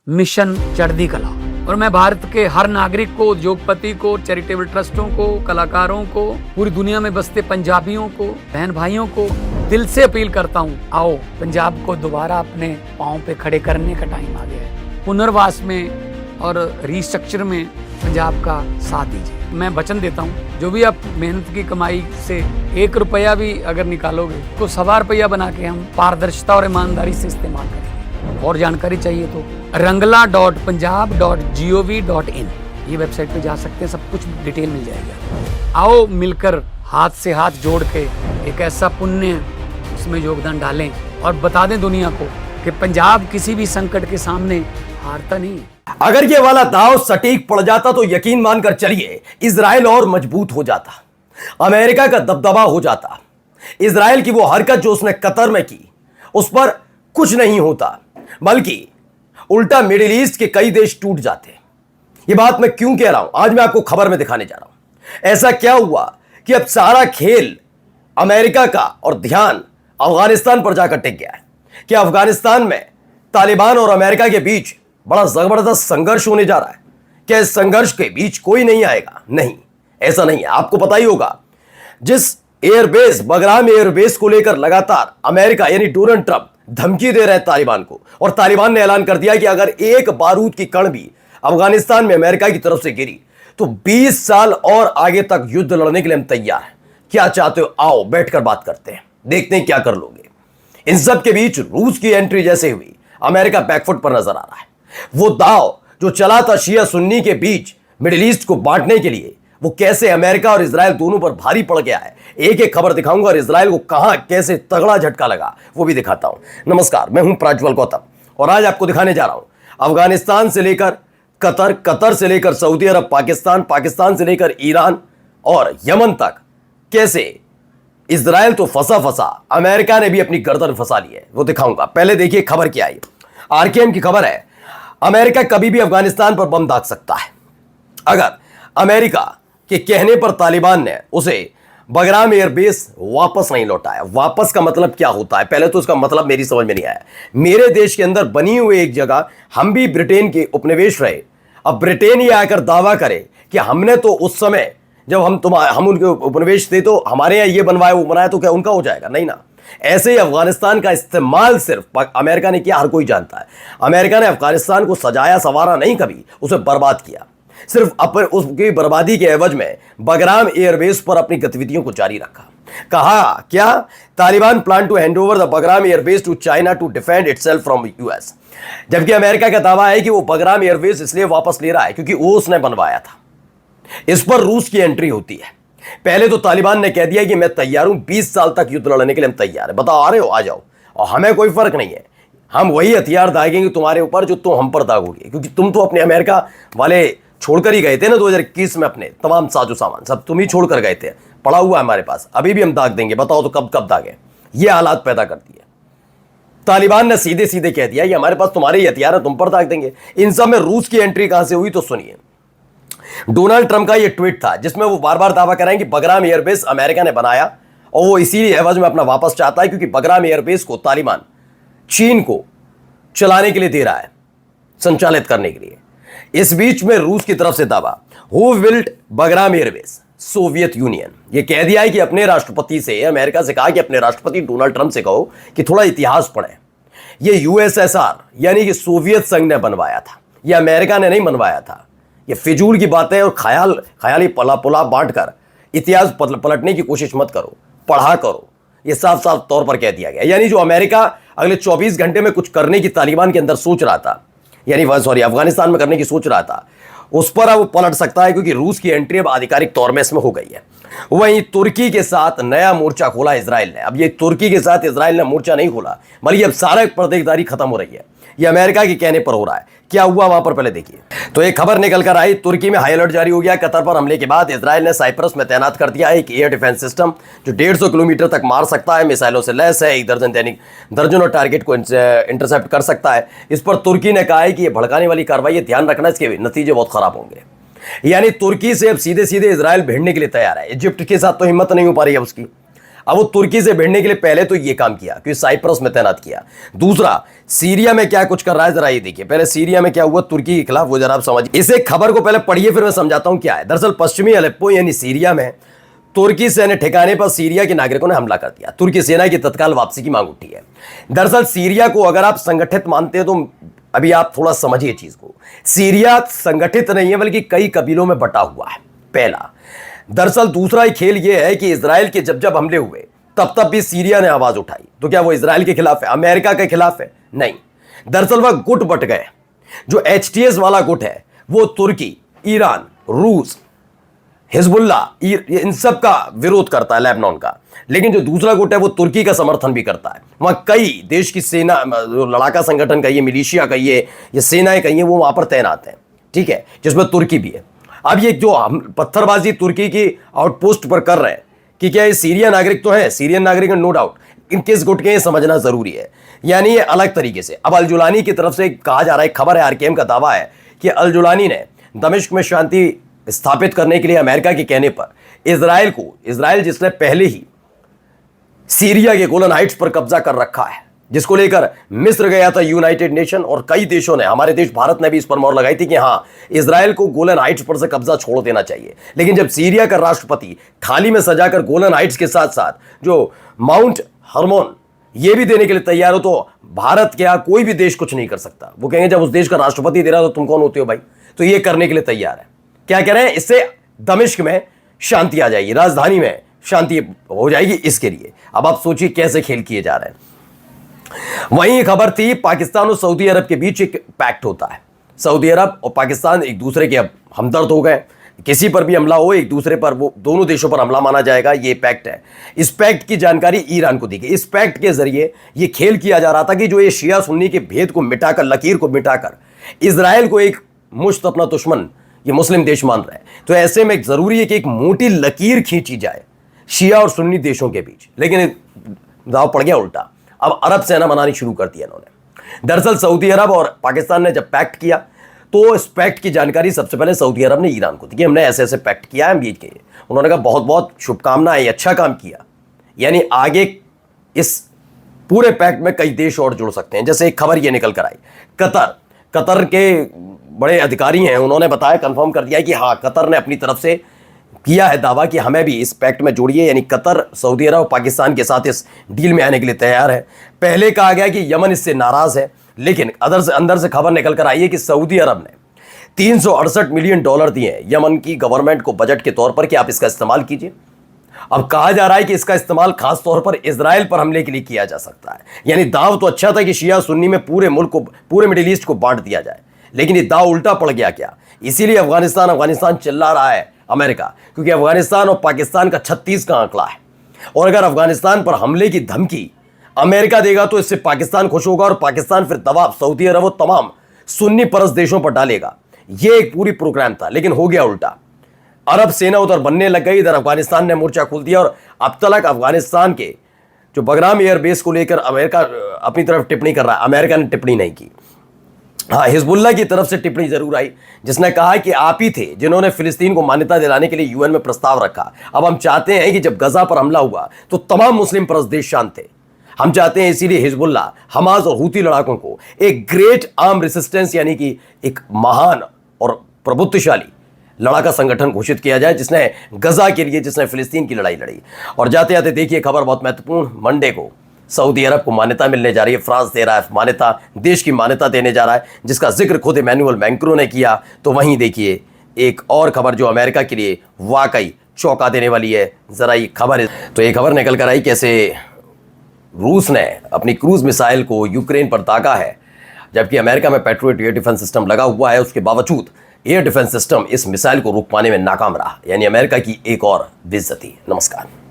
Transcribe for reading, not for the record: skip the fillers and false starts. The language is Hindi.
मिशन चढ़ती कला। और मैं भारत के हर नागरिक को, उद्योगपति को, चैरिटेबल ट्रस्टों को, कलाकारों को, पूरी दुनिया में बसते पंजाबियों को, बहन भाइयों को दिल से अपील करता हूँ, आओ पंजाब को दोबारा अपने पाँव पे खड़े करने का टाइम आ गया है। पुनर्वास में और रिस्ट्रक्चर में पंजाब का साथ दीजिए। मैं वचन देता हूँ, जो भी आप मेहनत की कमाई से 1 रुपया भी अगर निकालोगे तो 1.25 रुपया बना के हम पारदर्शिता और ईमानदारी से इस्तेमाल करेंगे। और जानकारी चाहिए तो rangla.punjab.gov.in ये वेबसाइट पे जा सकते हैं, सब कुछ डिटेल मिल जाएगा। आओ मिलकर हाथ से हाथ जोड़ के एक ऐसा पुण्य उसमें योगदान डालें और बता दें दुनिया को कि पंजाब किसी भी संकट के सामने हारता नहीं है। अगर ये वाला दांव सटीक पड़ जाता तो यकीन मानकर चलिए इजराइल और मजबूत हो जाता, अमेरिका का दबदबा हो जाता। इजराइल की वो हरकत जो उसने कतर में की, उस पर कुछ नहीं होता, बल्कि उल्टा मिडिल ईस्ट के कई देश टूट जाते। ये बात मैं क्यों कह रहा हूं, आज मैं आपको खबर में दिखाने जा रहा हूं। ऐसा क्या हुआ कि अब सारा खेल अमेरिका का और ध्यान अफगानिस्तान पर जाकर टिक गया है। कि अफगानिस्तान में तालिबान और अमेरिका के बीच बड़ा जबरदस्त संघर्ष होने जा रहा है। क्या इस संघर्ष के बीच कोई नहीं आएगा? नहीं, ऐसा नहीं है। आपको पता ही होगा, जिस एयरबेस बगराम एयरबेस को लेकर लगातार अमेरिका यानी डोनाल्ड ट्रंप धमकी दे रहे हैं तालिबान को, और तालिबान ने ऐलान कर दिया कि अगर एक बारूद की कण भी अफगानिस्तान में अमेरिका की तरफ से गिरी तो 20 साल और आगे तक युद्ध लड़ने के लिए हम तैयार हैं। क्या चाहते हो? आओ बैठकर बात करते हैं, देखते हैं क्या कर लोगे। इन सब के बीच रूस की एंट्री जैसे हुई, अमेरिका बैकफुट पर नजर आ रहा है। वो दाव जो चला था शिया सुन्नी के बीच मिडिल ईस्ट को बांटने के लिए, वो कैसे अमेरिका और इजराइल दोनों पर भारी पड़ गया है। एक एक खबर दिखाऊंगा और इजराइल को कहां कैसे तगड़ा झटका लगा वो भी दिखाता हूं। नमस्कार, मैं हूं प्राज्वल गौतम और आज आपको दिखाने जा रहा हूं अफगानिस्तान से लेकर कतर, कतर से लेकर सऊदी अरब, पाकिस्तान, पाकिस्तान से लेकर ईरान और यमन तक कैसे इजराइल तो फंसा फंसा, अमेरिका ने भी अपनी गर्दन फंसा ली है, वो दिखाऊंगा। पहले देखिए खबर क्या आई। आरकेएम की खबर है, अमेरिका कभी भी अफगानिस्तान पर बम दाग सकता है। अगर अमेरिका के कहने पर तालिबान ने उसे बगराम एयरबेस वापस नहीं लौटाया। वापस का मतलब क्या होता है? पहले तो उसका मतलब मेरी समझ में नहीं आया। मेरे देश के अंदर बनी हुई एक जगह हम भी ब्रिटेन के उपनिवेश रहे, अब ब्रिटेन ही आकर दावा करे कि हमने तो उस समय जब हम उनके उपनिवेश थे तो हमारे यहाँ ये बनवाया वो बनाया, तो क्या उनका हो जाएगा? नहीं ना। ऐसे ही अफगानिस्तान का इस्तेमाल सिर्फ अमेरिका ने किया, हर कोई जानता है। अमेरिका ने अफगानिस्तान को सजाया संवारा नहीं, कभी उसे बर्बाद किया। सिर्फ अपन उसकी बर्बादी के एवज में बगराम एयरबेस पर अपनी गतिविधियों को जारी रखा। कहा क्या? Taliban plan to hand over the Bagram airbase to China to defend itself from US. जबकि अमेरिका का दावा है कि वो बगराम एयरबेस इसलिए वापस ले रहा है क्योंकि वो उसने बनवाया था। इस पर रूस की एंट्री होती है। पहले तो तालिबान ने कह दिया कि मैं तैयार हूं, 20 साल तक युद्ध लड़ने के लिए हम तैयार है। बताओ, आ रहे हो? आ जाओ, और हमें कोई फर्क नहीं है। हम वही हथियार दागेंगे तुम्हारे ऊपर जो तुम हम पर दागोगे, क्योंकि तुम तो अपने अमेरिका वाले छोड़कर ही गए थे ना 2021 में। अपने तमाम साजो सामान सब तुम ही छोड़कर गए थे, पड़ा हुआ है हमारे पास, अभी भी हम दाग देंगे। बताओ तो कब कब दागे? ये हालात पैदा कर दिए। तालिबान ने सीधे सीधे कह दिया कि हमारे पास तुम्हारे ही हथियार है, तुम पर दाग देंगे। इन सब में रूस की एंट्री कहां से हुई? तो सुनिए, डोनाल्ड ट्रंप का यह ट्वीट था जिसमें वो बार बार दावा कर रहे हैं कि बगराम एयरबेस अमेरिका ने बनाया और वो इसी एवज में अपना वापस चाहता है, क्योंकि बगराम एयरबेस को तालिबान चीन को चलाने के लिए दे रहा है, संचालित करने के लिए। इस बीच में रूस की तरफ से दावा, who built Bagram airbase? Soviet union. ये कह दिया है कि अपने राष्ट्रपति से, अमेरिका से कहा कि अपने राष्ट्रपति डोनाल्ड ट्रंप से कहो कि थोड़ा इतिहास पढ़ें। ये यूएसएसआर यानी कि सोवियत संघ ने बनवाया था, यह अमेरिका ने नहीं बनवाया था। ये फिजूल की बातें और ख्याली पला बांटकर इतिहास पलटने की कोशिश मत करो, पढ़ा करो। ये साफ साफ तौर पर कह दिया गया। यानी जो अमेरिका अगले 24 घंटे में कुछ करने की तालिबान के अंदर सोच रहा था, यानी अफगानिस्तान में करने की सोच रहा था, उस पर अब वो पलट सकता है, क्योंकि रूस की एंट्री अब आधिकारिक तौर में इसमें हो गई है। वहीं तुर्की के साथ नया मोर्चा खोला इजराइल ने। अब ये तुर्की के साथ इजराइल ने मोर्चा नहीं खोला, बल्कि अब सारा पर्देदारी खत्म हो रही है। ये अमेरिका के कहने पर हो रहा है। क्या हुआ वहां पर पहले देखिए। तो एक खबर निकल कर आई, तुर्की में हाई अलर्ट जारी हो गया। कतर पर हमले के बाद इजराइल ने साइप्रस में तैनात कर दिया है एक एयर डिफेंस सिस्टम जो 150 किलोमीटर तक मार सकता है, मिसाइलों से लैस है, एक दर्जनों टारगेट को इंटरसेप्ट कर सकता है। इस पर तुर्की ने कहा है कि यह भड़काने वाली कार्रवाई है, ध्यान रखना, इसके नतीजे बहुत खराब होंगे। यानी तुर्की से अब सीधे सीधे इजराइल भिड़ने के लिए तैयार है। इजिप्ट के साथ तो हिम्मत नहीं हो पा रही है उसकी। अब वो तुर्की से भिड़ने के लिए पहले तो ये काम किया कि साइप्रस में तैनात किया। दूसरा, सीरिया में क्या कुछ कर रहा है जरा ये देखिए। पहले सीरिया में क्या हुआ तुर्की के खिलाफ, वो जरा आप समझिए। इसे खबर को पहले पढ़िए फिर मैं समझाता हूं क्या है। दरअसल पश्चिमी अलेप्पो यानी सीरिया में तुर्की सैन्य ठिकाने पर सीरिया के नागरिकों ने हमला कर दिया। तुर्की सेना की तत्काल वापसी की मांग उठी है। दरअसल सीरिया को अगर आप संगठित मानते हैं तो अभी आप थोड़ा समझिए चीज को। सीरिया संगठित नहीं है बल्कि कई कबीलों में बटा हुआ है, पहला। दरअसल दूसरा ही खेल यह है कि इजराइल के जब जब हमले हुए तब भी सीरिया ने आवाज उठाई। तो क्या वो इजराइल के खिलाफ है, अमेरिका के खिलाफ है? नहीं। दरअसल वह गुट बट गए। जो HTS वाला गुट है वो तुर्की, ईरान, रूस, हिजबुल्ला इन सब का विरोध करता है, लेबनान का। लेकिन जो दूसरा गुट है वो तुर्की का समर्थन भी करता है। वहां कई देश की सेना, लड़ाका संगठन कहिए, मिलिशिया कहिए, ये सेनाएं कहिए, वो वहां पर तैनात हैं, ठीक है, जिसमें तुर्की भी है। अब ये जो हम पत्थरबाजी तुर्की की आउटपोस्ट पर कर रहे हैं कि क्या ये सीरियन नागरिक तो है, सीरियन नागरिक नो डाउट, इन किस गुट के समझना जरूरी है। यानी ये अलग तरीके से। अब अल-जुलानी की तरफ से कहा जा रहा है, खबर है, RKM का दावा है कि अल-जुलानी ने दमिश्क में शांति स्थापित करने के लिए अमेरिका के कहने पर इजराइल जिसने पहले ही सीरिया के गोलन हाइट्स पर कब्जा कर रखा है, जिसको लेकर मिस्र गया था यूनाइटेड नेशन, और कई देशों ने, हमारे देश भारत ने भी इस पर मोहर लगाई थी कि हां इजराइल को गोलन हाइट्स पर से कब्जा छोड़ देना चाहिए। लेकिन जब सीरिया का राष्ट्रपति थाली में सजाकर गोलन हाइट्स के साथ साथ जो माउंट हर्मोन ये भी देने के लिए तैयार हो, तो भारत क्या कोई भी देश कुछ नहीं कर सकता। वो कहेंगे जब उस देश का राष्ट्रपति दे रहा तो तुम कौन होते हो भाई? तो ये करने के लिए तैयार है। क्या कह रहे हैं? इससे दमिश्क में शांति आ जाएगी, राजधानी में शांति हो जाएगी। इसके लिए अब आप सोचिए कैसे खेल किए जा रहे हैं। वहीं खबर थी पाकिस्तान और सऊदी अरब के बीच एक पैक्ट होता है। सऊदी अरब और पाकिस्तान एक दूसरे के अब हमदर्द हो गए। किसी पर भी हमला हो एक दूसरे पर, वो दोनों देशों पर हमला माना जाएगा, ये पैक्ट है। इस पैक्ट की जानकारी ईरान को दी गई। इस पैक्ट के जरिए ये खेल किया जा रहा था कि जो ये शिया सुन्नी के भेद को मिटाकर, लकीर को मिटाकर इजराइल को एक मुश्त अपना दुश्मन ये मुस्लिम देश मान रहे हैं, तो ऐसे में जरूरी है कि एक मोटी लकीर खींची जाए शिया और सुन्नी देशों के बीच। लेकिन दाव पड़ गया उल्टा। अब अरब सेना बनानी शुरू कर दी इन्होंने। दरअसल सऊदी अरब और पाकिस्तान ने जब पैक्ट किया तो इस पैक्ट की जानकारी सबसे पहले सऊदी अरब ने ईरान को दी कि हमने ऐसे ऐसे पैक्ट किया है, हम ये किए। उन्होंने कहा बहुत बहुत शुभकामनाएं, अच्छा काम किया। यानी आगे इस पूरे पैक्ट में कई देश और जुड़ सकते हैं। जैसे एक खबर ये निकल कर आई, कतर के बड़े अधिकारी हैं, उन्होंने बताया, कंफर्म कर दिया कि हाँ कतर ने अपनी तरफ से किया है दावा कि हमें भी इस पैक्ट में जोड़िए। यानी कतर सऊदी अरब और पाकिस्तान के साथ इस डील में आने के लिए तैयार है। पहले कहा गया कि यमन इससे नाराज है, लेकिन अंदर से खबर निकल कर आई है कि सऊदी अरब ने $368 मिलियन दिए हैं यमन की गवर्नमेंट को बजट के तौर पर कि आप इसका इस्तेमाल कीजिए। अब कहा जा रहा है कि इसका इस्तेमाल खास तौर पर इजराइल पर हमले के लिए किया जा सकता है। यानी दाव तो अच्छा था कि शिया सुन्नी में पूरे मुल्क को, पूरे मिडिल ईस्ट को बांट दिया जाए, लेकिन ये दाव उल्टा पड़ गया क्या? इसीलिए अफगानिस्तान चिल्ला रहा है अमेरिका, क्योंकि अफगानिस्तान और पाकिस्तान का 36 का आंकड़ा है। और अगर अफगानिस्तान पर हमले की धमकी अमेरिका देगा तो इससे पाकिस्तान खुश होगा और पाकिस्तान फिर दबाव सऊदी अरब और तमाम सुन्नी परस्त देशों पर डालेगा। यह एक पूरी प्रोग्राम था, लेकिन हो गया उल्टा। अरब सेना उधर बनने लग गई, इधर अफगानिस्तान ने मोर्चा खोल दिया। और अब तक अफगानिस्तान के जो बगराम एयरबेस को लेकर अमेरिका अपनी तरफ टिप्पणी कर रहा है, अमेरिका ने टिप्पणी नहीं की। हाँ, हिजबुल्ला की तरफ से टिप्पणी जरूर आई, जिसने कहा कि आप ही थे जिन्होंने फिलिस्तीन को मान्यता दिलाने के लिए यूएन में प्रस्ताव रखा। अब हम चाहते हैं कि जब गजा पर हमला हुआ तो तमाम मुस्लिम परस्त देश शांत थे। हम चाहते हैं इसीलिए हिजबुल्ला, हमास और हूती लड़ाकों को एक ग्रेट आर्म रेसिस्टेंस यानी कि एक महान और प्रभुत्वशाली लड़ाका संगठन घोषित किया जाए, जिसने गजा के लिए, जिसने फिलिस्तीन की लड़ाई लड़ी। और जाते जाते देखिए खबर बहुत महत्वपूर्ण, मंडे को सऊदी अरब को मान्यता मिलने जा रही है। फ्रांस दे रहा है मान्यता, देश की मान्यता देने जा रहा है, जिसका जिक्र खुद इमैनुअल मैक्रों ने किया। तो वहीं देखिए एक और खबर जो अमेरिका के लिए वाकई चौंका देने वाली है। जरा ये खबर, तो ये खबर निकल कर आई कैसे रूस ने अपनी क्रूज मिसाइल को यूक्रेन पर दागा है, जबकि अमेरिका में पैट्रियट एयर डिफेंस सिस्टम लगा हुआ है। उसके बावजूद एयर डिफेंस सिस्टम इस मिसाइल को रोक पाने में नाकाम रहा। यानी अमेरिका की एक और बेइज्जती। नमस्कार।